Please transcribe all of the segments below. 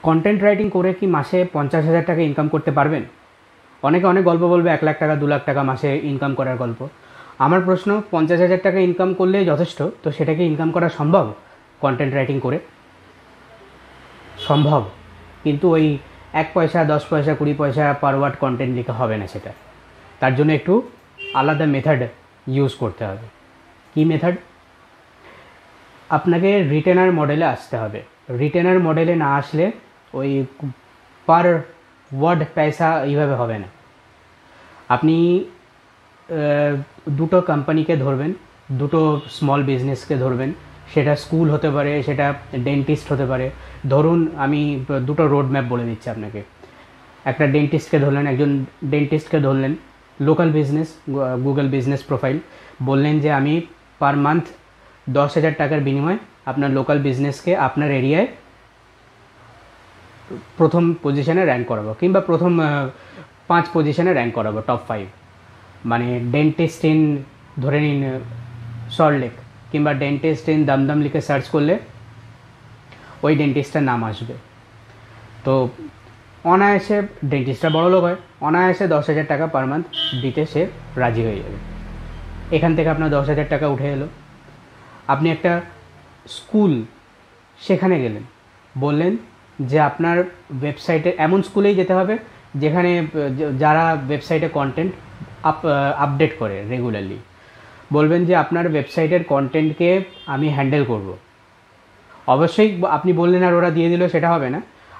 Content writing করে কি মাসে 50,000 টাকা ইনকাম করতে পারবেন? অনেকে অনেক গল্প বলবে, 1 লাখ টাকা 2 লাখ টাকা মাসে ইনকাম করার গল্প। আমার প্রশ্ন, 50,000 টাকা ইনকাম করলেই যথেষ্ট? তো সেটাকে ইনকাম করা সম্ভব কন্টেন্ট রাইটিং করে? সম্ভব, কিন্তু ওই 1 পয়সা 10 পয়সা 20 পয়সা পার ওয়ার্ড কন্টেন্ট লিখে হবে না। সেটা তার জন্য একটু আলাদা মেথড ইউজ করতে হবে। কি মেথড? আপনাকে রিটেনার মডেলে আসতে হবে। রিটেনার মডেলে না আসলে ওই পার ওয়ার্ড পয়সা এইভাবে হবে না। আপনি দুটো কোম্পানিকে ধরবেন, দুটো স্মল বিজনেসকে ধরবেন। সেটা স্কুল হতে পারে, সেটা ডেন্টিস্ট হতে পারে। ধরুন আমি দুটো রোড ম্যাপ বলে দিচ্ছি আপনাকে। একটা ডেন্টিস্টকে ধরলেন, একজন ডেন্টিস্টকে ধরলেন, local business, Google business profile, বললেন যে আমি পার মান্থ 10,000 টাকার বিনিময়ে আপনার লোকাল বিজনেসকে আপনার এরিয়ায় প্রথম পজিশনে র্যাঙ্ক করাবো, কিংবা প্রথম 5 পজিশনে র্যাঙ্ক করাবো, টপ 5। মানে ডেন্টিস্ট ইন, ধরে নিন সল্টলেক, কিংবা ডেন্টিস্ট ইন দমদম লিখে সার্চ করলে ওই ডেন্টিস্টের নাম আসবে। তো অনায়াসে ডেন্টিস্টটা বড় লোক হয়, অনায়াসে 10,000 টাকা পার মান্থ দিতে সে রাজি হয়ে যাবে। এখান থেকে আপনার 10,000 টাকা উঠে এলো। আপনি একটা স্কুল, সেখানে গেলেন, বললেন যে আপনার ওয়েবসাইটে, এমন স্কুলেই যেতে হবে যেখানে যারা ওয়েবসাইটে কন্টেন্ট আপডেট করে রেগুলারলি। বলবেন যে আপনার ওয়েবসাইটের কন্টেন্টকে আমি হ্যান্ডেল করব। অবশ্যই আপনি বললেন আর ওরা দিয়ে দিল সেটা হবে না,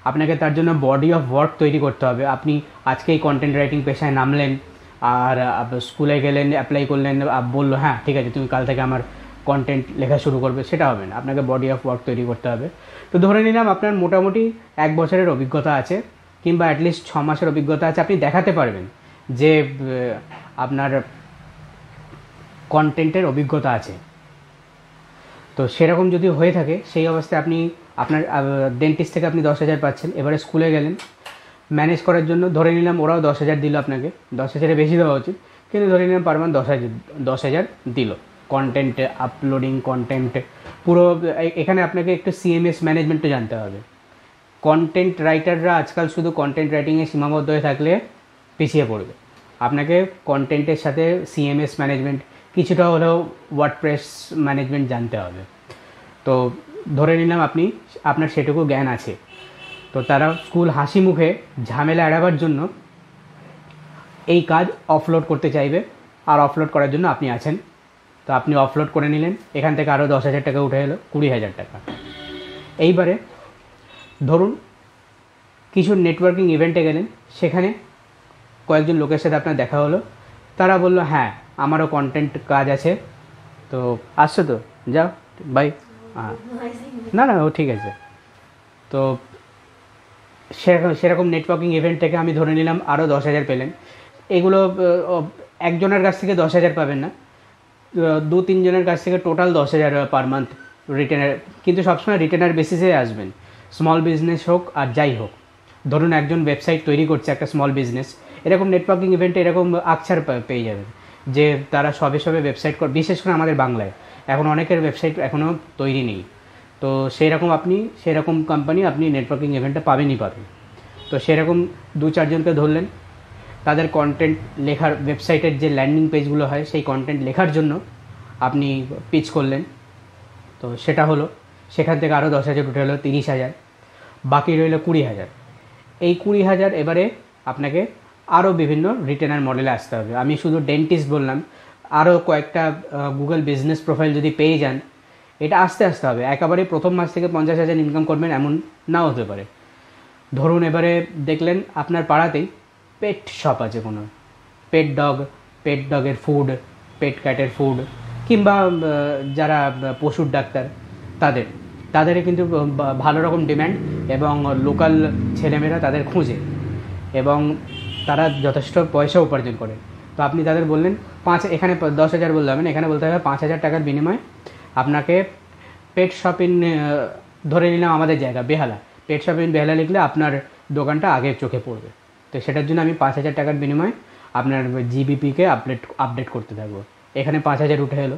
আপনাকে তার জন্য বডি অফ ওয়ার্ক তৈরি করতে হবে। আপনি আজকেই কন্টেন্ট রাইটিং পেশায় নামলেন, আর স্কুলে গেলেন, অ্যাপ্লাই করলেন, বললো হ্যাঁ ঠিক আছে তুমি কাল থেকে আমার কন্টেন্ট লেখা শুরু করবে, সেটা হবে না। আপনাকে বডি অফ ওয়ার্ক তৈরি করতে হবে। তো ধরে নিলাম আপনার মোটামুটি 1 বছরের অভিজ্ঞতা আছে, কিংবা অ্যাটলিস্ট 6 মাসের অভিজ্ঞতা আছে। আপনি দেখাতে পারবেন যে আপনার কন্টেন্টের অভিজ্ঞতা আছে। তো সেরকম যদি হয়ে থাকে, সেই অবস্থায় আপনি আপনার ডেন্টিস্ট থেকে আপনি 10,000 পাচ্ছেন। এবারে স্কুলে গেলেন ম্যানেজ করার জন্য, ধরে নিলাম ওরাও 10,000 দিল আপনাকে। 10,000-এর বেশি দেওয়া উচিত, কিন্তু ধরে নিলাম পার মান্থ 10,000 দিল। কন্টেন্ট আপলোডিং, কন্টেন্ট পুরো। এখানে আপনাকে একটু সিএমএস ম্যানেজমেন্টও জানতে হবে। কন্টেন্ট রাইটাররা আজকাল শুধু কন্টেন্ট রাইটিংয়ে সীমাবদ্ধ হয়ে থাকলে পিছিয়ে পড়বে। আপনাকে কন্টেন্টের সাথে সিএমএস ম্যানেজমেন্ট, কিছুটা হলেও ওয়ার্ডপ্রেস ম্যানেজমেন্ট জানতে হবে। তো ধরে নিলাম আপনার সেটুকু জ্ঞান আছে। তো তারা স্কুল হাসি মুখে ঝামেলা এড়াবার জন্য এই কাজ অফলোড করতে চাইবে, আর অফলোড করার জন্য আপনি আছেন। তো আপনি অফলোড করে নিলেন, এখান থেকে আরও 10,000 টাকা উঠে এলো, 20,000 টাকা। এইবারে ধরুন কিছু নেটওয়ার্কিং ইভেন্টে গেলেন, সেখানে কয়েকজন লোকের সাথে আপনার দেখা হলো। তারা বললো হ্যাঁ আমারও কন্টেন্ট কাজ আছে, তো আসছো তো যাও বাই। হ্যাঁ, না না ও ঠিক আছে। তো সেরকম নেটওয়ার্কিং ইভেন্ট থেকে আমি ধরে নিলাম আরও 10,000 পেলেন। এগুলো একজনের কাছ থেকে 10,000 পাবেন না, 2-3 জনের কাছ থেকে টোটাল 10,000 পার মান্থ রিটেনার। কিন্তু সবসময় রিটেনার বেসিসে আসবেন, স্মল বিজনেস হোক আর যাই হোক। ধরুন একজন ওয়েবসাইট তৈরি করছে, একটা স্মল বিজনেস, এরকম নেটওয়ার্কিং ইভেন্টে এরকম আকছার পেয়ে যাবেন যে তারা সবে সবে ওয়েবসাইট বিশেষ করে আমাদের বাংলায় এখন অনেকের ওয়েবসাইট এখনও তৈরি নেই। তো সেরকম কোম্পানি আপনি নেটওয়ার্কিং ইভেন্টে পাবেনই পাবেন। তো সেরকম 2-4 জনকে ধরলেন, তাদের কন্টেন্ট লেখার, ওয়েবসাইটের যে ল্যান্ডিং পেজগুলো হয় সেই কন্টেন্ট লেখার জন্য আপনি পিচ করলেন। তো সেটা হলো, সেখান থেকে আরও 10,000 উঠে হলো 30,000, বাকি রইল 20,000। এই 20,000 এবারে আপনাকে আরও বিভিন্ন রিটেনার মডেলে আসতে হবে। আমি শুধু ডেন্টিস্ট বললাম, আরও কয়েকটা গুগল বিজনেস প্রোফাইল যদি পেয়ে যান, এটা আস্তে আস্তে হবে। একেবারে প্রথম মাস থেকে 50,000 ইনকাম করবেন এমন নাও হতে পারে। ধরুন এবারে দেখলেন আপনার পাড়াতেই পেট শপ আছে, কোনো পেট ডগের ফুড, পেট ক্যাটের ফুড, কিংবা যারা পশুর ডাক্তার, তাদের কিন্তু ভালো রকম ডিম্যান্ড, এবং লোকাল ছেলেমেয়েরা তাদের খুঁজে, এবং তারা যথেষ্ট পয়সা উপার্জন করে। তো আপনি তাদের বললেন এখানে 10,000 বলতে হবে না, এখানে বলতে হবে 5,000 টাকার বিনিময়ে আপনাকে পেট শপ ইন, ধরে নিলাম আমাদের জায়গা বেহালা, পেট শপ ইন বেহালা লিখলে আপনার দোকানটা আগে চোখে পড়বে। তো সেটার জন্য আমি 5,000 টাকার বিনিময়ে আপনার জিবিপিকে আপডেট করতে থাকবো। এখানে 5,000 উঠে এলো।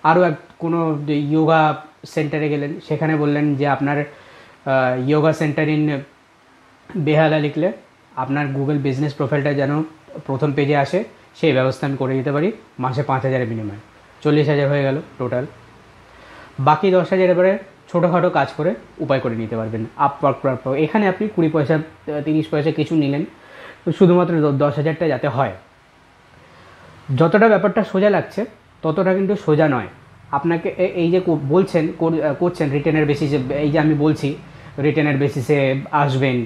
আরও কোনো যোগা সেন্টারে গেলেন, সেখানে বললেন যে আপনার যোগা সেন্টার ইন বেহালা লিখলে আপনার গুগল বিজনেস প্রোফাইলটা যেন প্রথম পেজে আসে, সেই ব্যবস্থা আমি করে দিতে পারি। মাসে 5,000 বিনিময়ে 40,000 হয়ে গেল টোটাল। বাকি 10,000 এবারে ছোটোখাটো কাজ করে উপায় করে নিতে পারবেন। আপওয়ার্ক করার এখানে আপনি 20 পয়সা 30 পয়সা কিছু নিলেন, শুধুমাত্র 10,000টা যাতে হয়। যতটা ব্যাপারটা সোজা লাগছে ততটা কিন্তু সোজা নয়। আপনাকে এই যে করছেন রিটেনের বেসিসে, এই যে আমি বলছি রিটেনের বেসিসে আসবেন,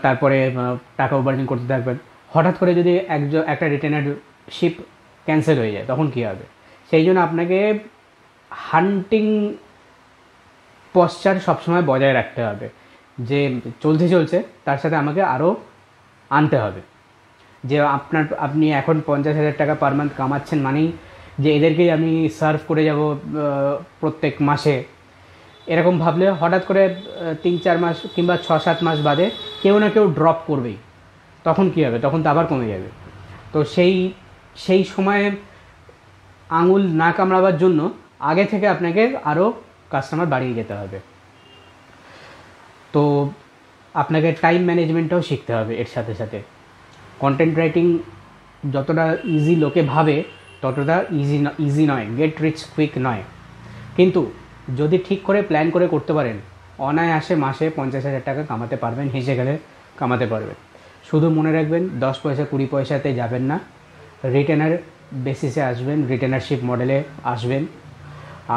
তারপরে টাকা উপার্জন করতে থাকবেন। হঠাৎ করে যদি একটা রিটেনের শিপ ক্যান্সেল হয়ে যায় তখন কী হবে? সেই জন্য আপনাকে হান্টিং পশ্চার সবসময় বজায় রাখতে হবে, যে চলছে তার সাথে আমাকে আরও আনতে হবে। যে আপনি এখন 50,000 টাকা পার মান্থ কামাচ্ছেন মানেই যে এদেরকেই আমি সার্ভ করে যাব প্রত্যেক মাসে, এরকম ভাবলে হঠাৎ করে 3-4 মাস কিংবা 6-7 মাস বাদে কেউ না কেউ ড্রপ করবেই। তখন কী হবে? তখন তো আবার কমে যাবে। তো সেই সময়ে আঙুল না কামড়াবার জন্য আগে থেকে আপনাকে আরও কাস্টমার বাড়িয়ে যেতে হবে। তো আপনাকে টাইম ম্যানেজমেন্টটাও শিখতে হবে এর সাথে সাথে। কন্টেন্ট রাইটিং যতটা ইজি লোকে ভাবে ততটা ইজি নয়, গেট রিচ কুইক নয়। কিন্তু যদি ঠিক করে প্ল্যান করে করতে পারেন, অনায়াসে মাসে 50,000 টাকা কামাতে পারবেন, হেসে গেলে কামাতে পারবেন। শুধু মনে রাখবেন 10 পয়সা 20 পয়সাতে যাবেন না, রিটেনার বেসিসে আসবেন, রিটেনারশিপ মডেলে আসবেন।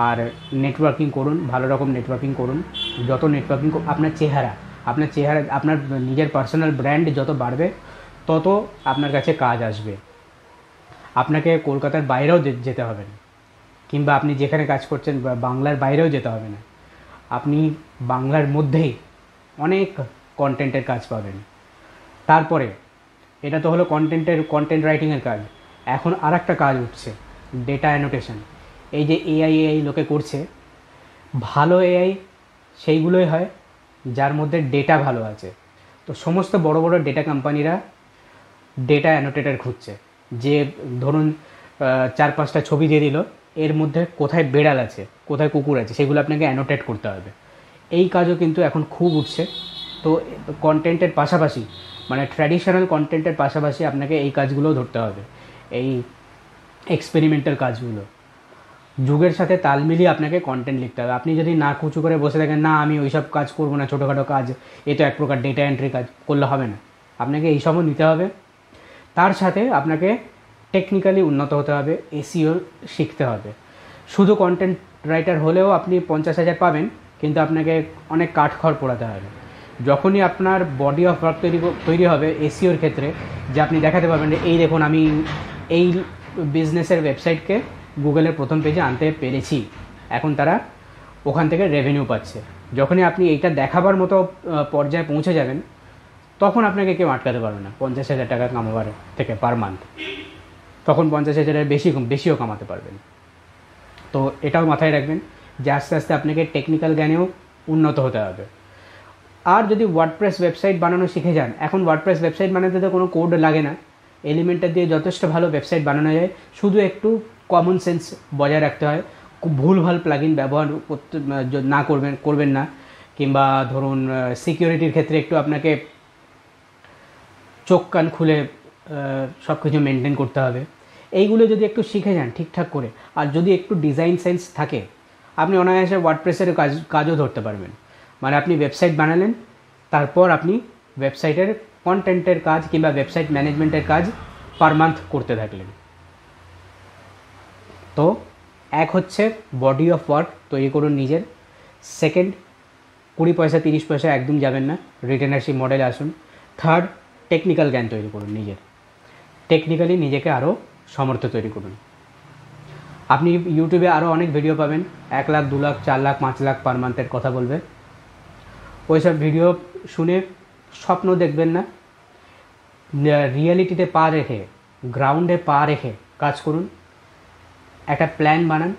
আর নেটওয়ার্কিং করুন, ভালো রকম নেটওয়ার্কিং করুন। যত নেটওয়ার্কিং আপনার চেহারা আপনার নিজের পার্সোনাল ব্র্যান্ড যত বাড়বে তত আপনার কাছে কাজ আসবে। আপনাকে কলকাতার বাইরেও যেতে হবে না, কিংবা আপনি যেখানে কাজ করছেন বাংলার বাইরেও যেতে হবে না। আপনি বাংলার মধ্যেই অনেক কন্টেন্টের কাজ পাবেন। তারপরে এটা তো হলো কন্টেন্ট রাইটিংয়ের কাজ। এখন আর একটা কাজ উঠছে, ডেটা অ্যানোটেশন। এই যে এআই লোকে করছে, ভালো এআই সেইগুলোই হয় যার মধ্যে ডেটা ভালো আছে। তো সমস্ত বড় বড় ডেটা কোম্পানিরা ডেটা অ্যানোটেটর খুঁজছে, যে ধরুন 4-5টা ছবি দিয়ে দিল, এর মধ্যে কোথায় বেড়াল আছে কোথায় কুকুর আছে সেগুলো আপনাকে অ্যানোটেট করতে হবে। এই কাজও কিন্তু এখন খুব উঠছে। তো কন্টেন্টের পাশাপাশি, মানে ট্র্যাডিশনাল কন্টেন্টের পাশাপাশি আপনাকে এই কাজগুলোও ধরতে হবে, এই এক্সপেরিমেন্টাল কাজগুলো। যুগের সাথে তাল মিলিয়ে আপনাকে কন্টেন্ট লিখতে হবে। আপনি যদি না কুচু করে বসে থাকেন, না আমি ওইসব কাজ করবো না, ছোটোখাটো কাজ, এ তো এক প্রকার ডেটা এন্ট্রি কাজ, করলে হবে না। আপনাকে এইসবও নিতে হবে। তার সাথে আপনাকে টেকনিক্যালি উন্নত হতে হবে, এসইও শিখতে হবে। শুধু কন্টেন্ট রাইটার হলেও আপনি 50,000 পাবেন, কিন্তু আপনাকে অনেক কাঠখড় পোড়াতে হবে। যখনই আপনার বডি অফ ওয়ার্ক তৈরি হবে এসইওর ক্ষেত্রে, যে আপনি দেখাতে পারবেন যে এই দেখুন আমি এই বিজনেসের ওয়েবসাইটকে গুগলের প্রথম পেজে আনতে পেরেছি, এখন তারা ওখান থেকে রেভিনিউ পাচ্ছে। যখনই আপনি এইটা দেখাবার মতো পর্যায়ে পৌঁছে যাবেন, তখন আপনাকে কেউ আটকাতে পারবে না 50,000 টাকা কামাবার থেকে পার মান্থ। তখন 50,000-এর বেশিও কামাতে পারবেন। তো এটাও মাথায় রাখবেন যে আস্তে আস্তে আপনাকে টেকনিক্যাল জ্ঞানেও উন্নত হতে হবে। আর যদি ওয়ার্ডপ্রেস ওয়েবসাইট বানানো শিখে যান, এখন ওয়ার্ডপ্রেস ওয়েবসাইট বানাতে তো কোনো কোড লাগে না, এলিমেন্টার দিয়ে যথেষ্ট ভালো ওয়েবসাইট বানানো যায়। শুধু একটু কমন সেন্স বজায় রাখতে হয়, ভুলভাল প্লাগইন ব্যবহার করবেন না, কিংবা ধরুন সিকিউরিটির ক্ষেত্রে একটু আপনাকে চোখ কান খুলে সব কিছু মেনটেন করতে হবে। এইগুলো যদি একটু শিখে যান ঠিকঠাক করে, আর যদি একটু ডিজাইন সেন্স থাকে, আপনি অনায়াসে ওয়ার্ডপ্রেসের কাজও ধরতে পারবেন। মানে আপনি ওয়েবসাইট বানালেন, তারপর আপনি ওয়েবসাইটের কন্টেন্টের কাজ কিংবা ওয়েবসাইট ম্যানেজমেন্টের কাজ পার মান্থ করতে থাকলেন। তো এক হচ্ছে বডি অফ ওয়ার্ক তৈরি করুন নিজের। সেকেন্ড, 20 পয়সা 30 পয়সা একদম যাবেন না, রিটেনারশিপ মডেলে আসুন। থার্ড, টেকনিক্যাল জ্ঞান তৈরি করুন নিজের, টেকনিক্যালি নিজেকে আরও সমর্থ তৈরি করুন। আপনি ইউটিউবে আরও অনেক ভিডিও পাবেন, 1 লাখ 2 লাখ 4 লাখ 5 লাখ পার মান্থের কথা বলবে। ওইসব ভিডিও শুনে স্বপ্ন দেখবেন না, রিয়েলিটিতে পা রেখে, গ্রাউন্ডে পা রেখে কাজ করুন, একটা প্ল্যান বানান,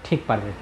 ঠিক পারবেন।